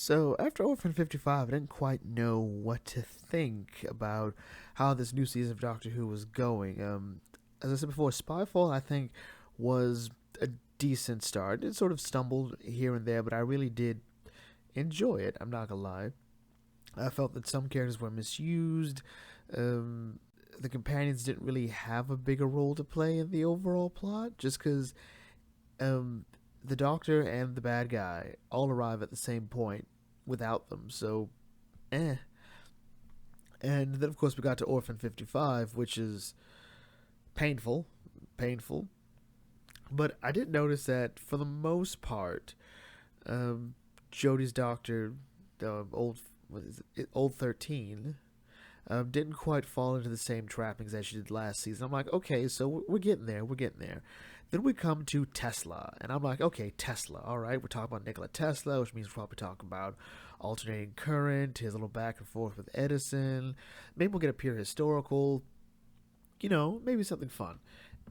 So after Orphan 55, I didn't quite know what to think about how this new season of Doctor Who was going. As I said before, Spyfall I think was a decent start. It sort of stumbled here and there, but I really did enjoy it. I'm not gonna lie. I felt that some characters were misused. Um, the companions didn't really have a bigger role to play in the overall plot, just because um, the Doctor and the bad guy all arrive at the same point without them. So, eh. And then, of course, we got to Orphan 55, which is painful. Painful. But I did notice that, for the most part, um, Jodie's doctor, old, what is it, old 13, didn't quite fall into the same trappings as she did last season. I'm like, okay, so we're getting there. We're getting there. Then we come to Tesla, and I'm like, okay, Tesla. All right, we're talking about Nikola Tesla, which means we're probably talking about alternating current, his little back and forth with Edison. Maybe we'll get a pure historical, maybe something fun.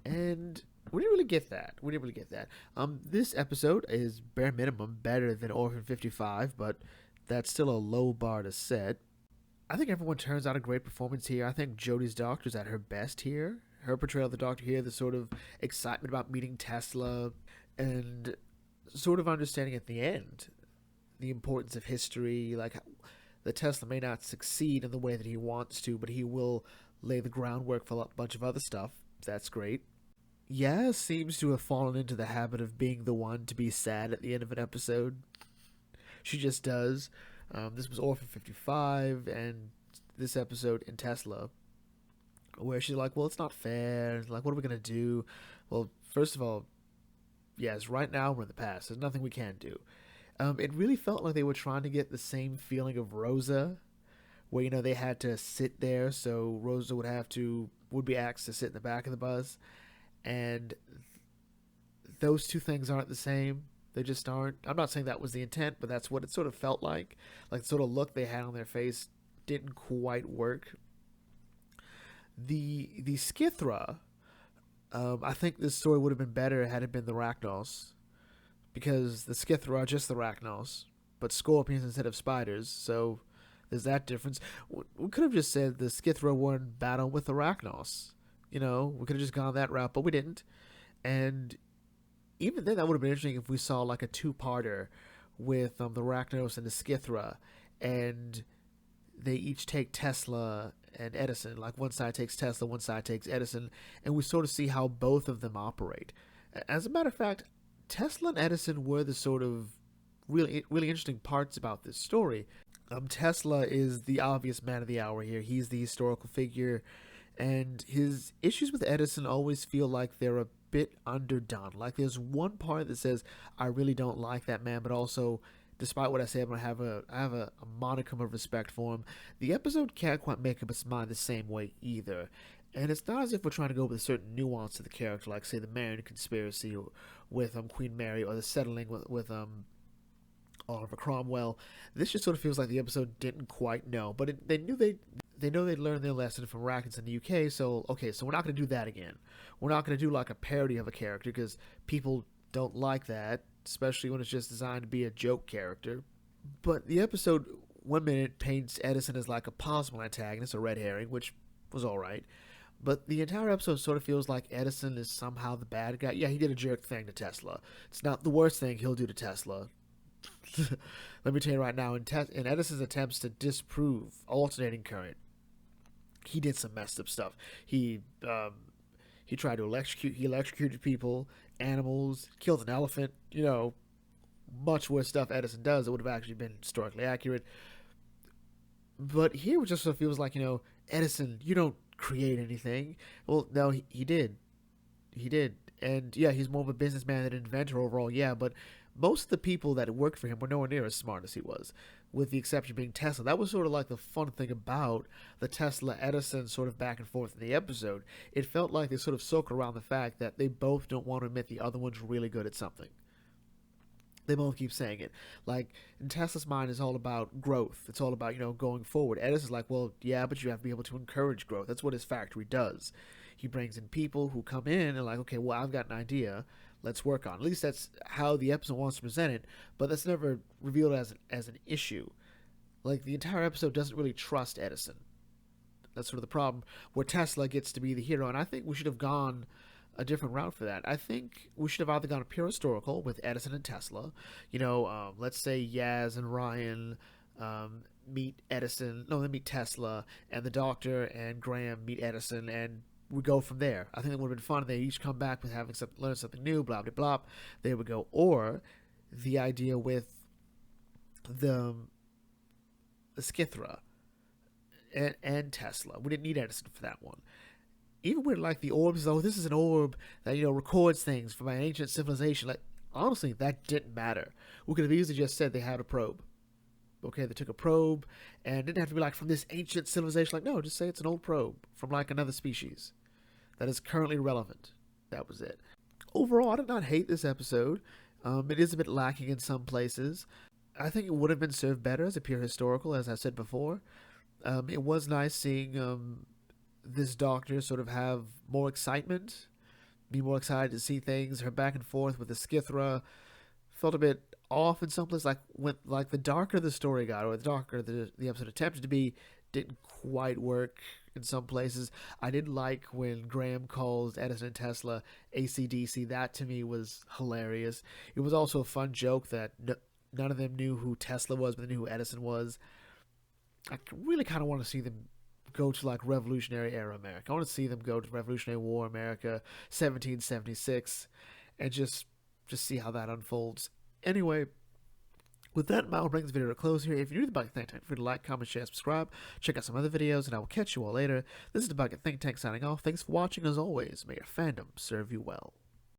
And we didn't really get that. We didn't really get that. This episode is bare minimum better than Orphan 55, but that's still a low bar to set. I think everyone turns out a great performance here. I think Jodie's Doctor's at her best here. Her portrayal of the Doctor here, the sort of excitement about meeting Tesla, and sort of understanding at the end the importance of history. Like, the Tesla may not succeed in the way that he wants to, but he will lay the groundwork for a bunch of other stuff. That's great. Yaz seems to have fallen into the habit of being the one to be sad at the end of an episode. She just does. This was Orphan 55, and this episode in Tesla, where she's like, well, it's not fair. Like, what are we going to do? Well, first of all, yes, right now we're in the past. There's nothing we can do. It really felt like they were trying to get the same feeling of Rosa, where, they had to sit there, so Rosa would be asked to sit in the back of the bus. And those two things aren't the same. They just aren't. I'm not saying that was the intent, but that's what it sort of felt like. Like, the sort of look they had on their face didn't quite work. The Skithra, I think this story would have been better had it been the Rachnos, because the Skithra are just the Rachnos, but scorpions instead of spiders. So there's that difference. We could have just said the Skithra were in battle with the Rachnos. We could have just gone that route, but we didn't. And even then, that would have been interesting if we saw like a two-parter with the Rachnos and the Skithra, and they each take Tesla and Edison. Like, one side takes Tesla, one side takes Edison, and we sort of see how both of them operate. As a matter of fact, Tesla and Edison were the sort of really, really interesting parts about this story. Tesla is the obvious man of the hour here. He's the historical figure, and his issues with Edison always feel like they're a bit underdone. Like, there's one part that says, I really don't like that man, but also, despite what I say, I have a modicum of respect for him. The episode can't quite make up its mind the same way either. And it's not as if we're trying to go with a certain nuance to the character, like, say, the Marian conspiracy with Queen Mary, or the settling with Oliver Cromwell. This just sort of feels like the episode didn't quite know, but they know they'd learned their lesson from Rackets in the UK. So okay, so we're not going to do that again. We're not going to do like a parody of a character, because people don't like that, especially when it's just designed to be a joke character. But the episode, 1 minute, paints Edison as like a possible antagonist, a red herring, which was all right. But the entire episode sort of feels like Edison is somehow the bad guy. Yeah, he did a jerk thing to Tesla. It's not the worst thing he'll do to Tesla. Let me tell you right now, in Edison's attempts to disprove alternating current, he did some messed up stuff. He tried to electrocute. He electrocuted people, animals, killed an elephant. Much worse stuff Edison does. It would have actually been historically accurate. But here it just sort of feels like, Edison, you don't create anything. Well, no, he did. He did. And yeah, he's more of a businessman than an inventor overall, yeah, but most of the people that worked for him were nowhere near as smart as he was, with the exception being Tesla. That was sort of like the fun thing about the Tesla-Edison sort of back and forth in the episode. It felt like they sort of circle around the fact that they both don't want to admit the other one's really good at something. They both keep saying it. Like, in Tesla's mind, it's all about growth. It's all about, going forward. Edison's like, well, yeah, but you have to be able to encourage growth. That's what his factory does. He brings in people who come in and like, okay, well, I've got an idea. let's work on. At least that's how the episode wants to present it, but that's never revealed as an issue. Like, the entire episode doesn't really trust Edison. That's sort of the problem, where Tesla gets to be the hero, and I think we should have gone a different route for that. I think we should have either gone pure historical with Edison and Tesla. Let's say Yaz and Ryan meet Edison. No, they meet Tesla, and the Doctor and Graham meet Edison, and we go from there. I think it would have been fun. They each come back with having learned something new. Blah blah blah. There we go. Or the idea with the Skithra and Tesla. We didn't need Edison for that one. Even with like the orbs, though, this is an orb that records things from an ancient civilization. Like, honestly, that didn't matter. We could have easily just said they had a probe. Okay, they took a probe, and it didn't have to be like from this ancient civilization. Like, no, just say it's an old probe from like another species that is currently relevant. That was it. Overall, I did not hate this episode. It is a bit lacking in some places. I think it would have been served better as a pure historical, as I said before. It was nice seeing this Doctor sort of have more excitement, be more excited to see things. Her back and forth with the Skithra felt a bit off in some places. Like the darker the story got, or the darker the episode attempted to be, didn't quite work in some places. I did like when Graham calls Edison and Tesla AC/DC. That to me was hilarious. It was also a fun joke that none of them knew who Tesla was, but they knew who Edison was. I really kind of want to see them go to like Revolutionary era America. I want to see them go to Revolutionary War America, 1776, and just see how that unfolds. Anyway, with that, I'll bring this video to a close here. If you're new to the Bucket Think Tank, feel free to like, comment, share, subscribe. Check out some other videos, and I will catch you all later. This is the Bucket Think Tank signing off. Thanks for watching. As always, may your fandom serve you well.